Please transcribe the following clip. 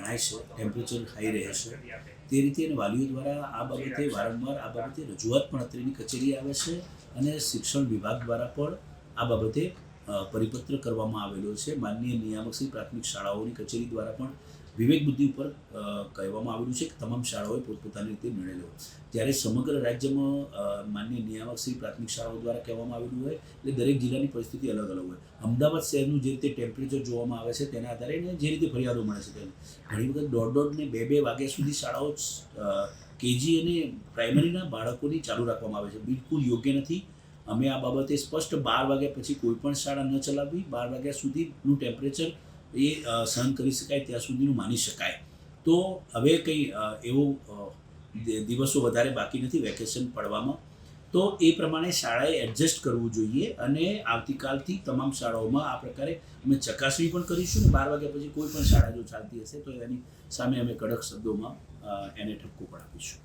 જણાય છે, temperature high રહે છે, તે રીતે અને વાલીઓ દ્વારા આ બાબતે વારંવાર આ બાબતે રજૂઆત પણ અત્રેની કચેરી આવે છે અને શિક્ષણ વિભાગ દ્વારા પણ આ બાબતે પરિપત્ર કરવામાં આવેલો છે. માનનીય નિયામક શ્રી પ્રાથમિક શાળાઓની કચેરી દ્વારા પણ વિવેક બુદ્ધિ ઉપર કહેવામાં આવેલું છે કે તમામ શાળાઓએ પોતપોતાની રીતે નિર્ણય લેવો. જ્યારે સમગ્ર રાજ્યમાં માનનીય નિયામક શ્રી પ્રાથમિક શાળાઓ દ્વારા કહેવામાં આવેલું હોય એટલે દરેક જિલ્લાની પરિસ્થિતિ અલગ અલગ હોય. અમદાવાદ શહેરનું જે રીતે ટેમ્પરેચર જોવામાં આવે છે તેના આધારે જે રીતે ફરિયાદો મળે છે તેને ઘણી વખત 1:30 ને 2 વાગ્યા સુધી શાળાઓ કેજી અને પ્રાઇમરીના બાળકોની ચાલુ રાખવામાં આવે છે. બિલકુલ યોગ્ય નથી. અમે આ બાબતે સ્પષ્ટ 12 વાગ્યા પછી કોઈ પણ શાળા ન ચલાવવી, 12 વાગ્યા સુધીનું ટેમ્પરેચર એ સહન કરી શકાય ત્યાં સુધીનું માની શકાય. તો હવે કંઈ એવો દિવસો વધારે બાકી નથી વેકેશન પડવામાં, તો એ પ્રમાણે શાળાએ એડજસ્ટ કરવું જોઈએ અને આવતીકાલથી તમામ શાળાઓમાં આ પ્રકારે અમે ચકાસણી પણ કરીશું અને 12 વાગ્યા પછી કોઈ પણ શાળા જો ચાલતી હશે તો એની સામે અમે કડક શબ્દોમાં એને ઠપકો પણ આપીશું.